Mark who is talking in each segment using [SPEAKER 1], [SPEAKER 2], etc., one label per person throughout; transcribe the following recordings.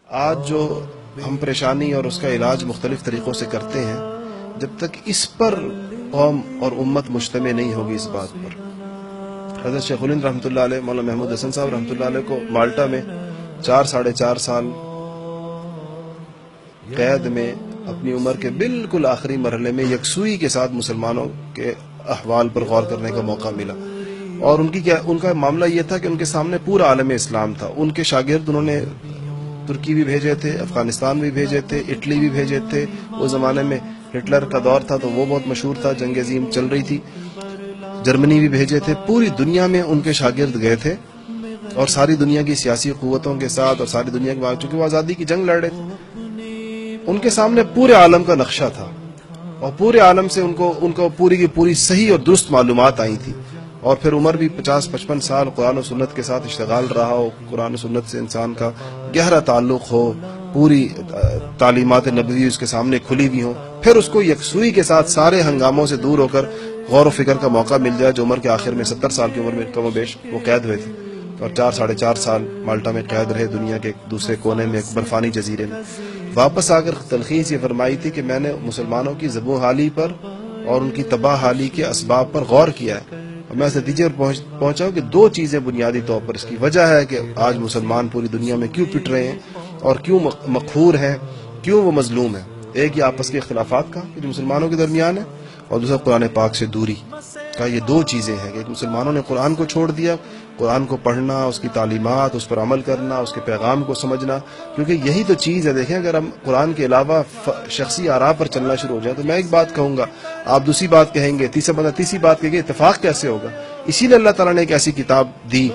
[SPEAKER 1] آج جو ہم پریشانی اور اس کا علاج مختلف طریقوں سے کرتے ہیں، جب تک اس پر قوم اور امت مجتمع نہیں ہوگی اس بات پر. حضرت شیخ الہند رحمۃ اللہ علیہ، مولانا محمود حسن صاحب رحمۃ اللہ علیہ کو مالٹا میں 4 سال قید میں اپنی عمر کے بالکل آخری مرحلے میں یکسوئی کے ساتھ مسلمانوں کے احوال پر غور کرنے کا موقع ملا. اور ان کا معاملہ یہ تھا کہ ان کے سامنے پورا عالم اسلام تھا. ان کے شاگرد انہوں نے ترکی بھی بھیجے تھے، افغانستان بھی بھیجے تھے، اٹلی بھی بھیجے تھے. اس زمانے میں ہٹلر کا دور تھا تو وہ بہت مشہور تھا، جنگ عظیم چل رہی تھی. جرمنی بھی بھیجے تھے. پوری دنیا میں ان کے شاگرد گئے تھے اور ساری دنیا کی سیاسی قوتوں کے ساتھ اور ساری دنیا کے بعد، چونکہ وہ آزادی کی جنگ لڑ رہے تھے، ان کے سامنے پورے عالم کا نقشہ تھا اور پورے عالم سے ان کو پوری کی پوری صحیح اور درست معلومات آئی تھی. اور پھر عمر بھی 50-55 سال قرآن و سنت کے ساتھ اشتغال رہا ہو، قرآن و سنت سے انسان کا گہرا تعلق ہو، پوری تعلیمات نبوی اس کے سامنے کھلی ہوئی ہوں، پھر اس کو یکسوئی کے ساتھ سارے ہنگاموں سے دور ہو کر غور و فکر کا موقع مل جائے. جو عمر کے آخر میں 70 سال کی عمر میں کم و بیش وہ قید ہوئے تھے اور 4-4.5 سال مالٹا میں قید رہے، دنیا کے ایک دوسرے کونے میں، ایک برفانی جزیرے میں. واپس آ کر تلخیص یہ فرمائی تھی کہ میں نے مسلمانوں کی زبوں حالی پر اور ان کی تباہ حالی کے اسباب پر غور کیا ہے، اور میں اس نتیجے پر پہنچا ہوں کہ 2 چیزیں بنیادی طور پر اس کی وجہ ہے کہ آج مسلمان پوری دنیا میں کیوں پٹ رہے ہیں اور کیوں مقہور ہیں، کیوں وہ مظلوم ہیں. ایک یہ آپس کے اختلافات کا جو مسلمانوں کے درمیان ہے، اور دوسرا قرآن پاک سے دوری کا. یہ 2 چیزیں ہیں کہ مسلمانوں نے قرآن کو چھوڑ دیا. قرآن کو پڑھنا، اس کی تعلیمات، اس پر عمل کرنا، اس کے پیغام کو سمجھنا، کیونکہ یہی تو چیز ہے. دیکھیں اگر ہم قرآن کے علاوہ شخصی آراء پر چلنا شروع ہو جائیں تو میں ایک بات کہوں گا، آپ دوسری بات کہیں گے، تیسرا بندہ تیسری بات کہے گا، اتفاق کیسے ہوگا؟ اسی لیے اللہ تعالیٰ نے ایک ایسی کتاب دی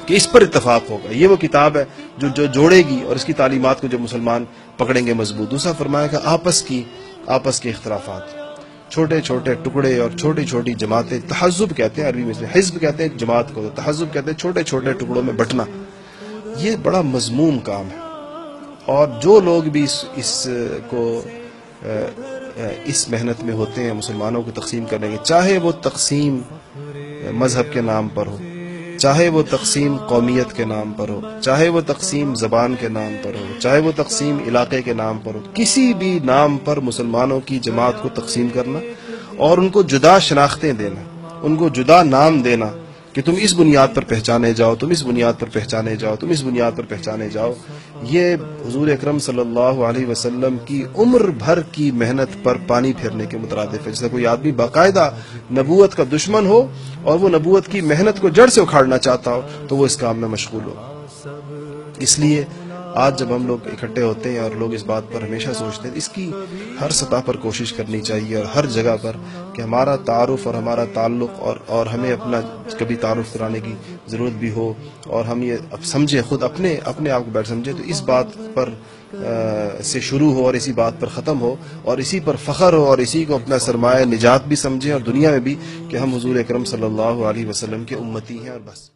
[SPEAKER 1] کہ اس پر اتفاق ہوگا. یہ وہ کتاب ہے جو جوڑے گی اور اس کی تعلیمات کو جو مسلمان پکڑیں گے مضبوط. دوسرا فرمایا کہ آپس کے اختلافات، چھوٹے چھوٹے ٹکڑے اور چھوٹی چھوٹی جماعتیں، تحزب کہتے ہیں عربی میں، حزب کہتے ہیں جماعت کو، تحزب کہتے ہیں چھوٹے چھوٹے ٹکڑوں میں بٹنا. یہ بڑا مذموم کام ہے. اور جو لوگ بھی اس محنت میں ہوتے ہیں مسلمانوں کو تقسیم کرنے کے، چاہے وہ تقسیم مذہب کے نام پر ہو، چاہے وہ تقسیم قومیت کے نام پر ہو، چاہے وہ تقسیم زبان کے نام پر ہو، چاہے وہ تقسیم علاقے کے نام پر ہو، کسی بھی نام پر مسلمانوں کی جماعت کو تقسیم کرنا اور ان کو جدا شناختیں دینا، ان کو جدا نام دینا کہ تم اس بنیاد پر پہچانے جاؤ، تم اس بنیاد پر پہچانے جاؤ، تم اس بنیاد پر پہچانے جاؤ، یہ حضور اکرم صلی اللہ علیہ وسلم کی عمر بھر کی محنت پر پانی پھیرنے کے مترادف ہے. جیسے کوئی آدمی باقاعدہ نبوت کا دشمن ہو اور وہ نبوت کی محنت کو جڑ سے اکھاڑنا چاہتا ہو تو وہ اس کام میں مشغول ہو. اس لیے آج جب ہم لوگ اکٹھے ہوتے ہیں اور لوگ اس بات پر ہمیشہ سوچتے ہیں، اس کی ہر سطح پر کوشش کرنی چاہیے اور ہر جگہ پر کہ ہمارا تعارف اور ہمارا تعلق اور ہمیں اپنا کبھی تعارف کرانے کی ضرورت بھی ہو اور ہم یہ اب سمجھیں، خود اپنے آپ کو بیٹھ سمجھیں، تو اس بات پر سے شروع ہو اور اسی بات پر ختم ہو اور اسی پر فخر ہو اور اسی کو اپنا سرمایہ نجات بھی سمجھیں اور دنیا میں بھی کہ ہم حضور اکرم صلی اللہ علیہ وسلم کے امتی ہیں اور بس.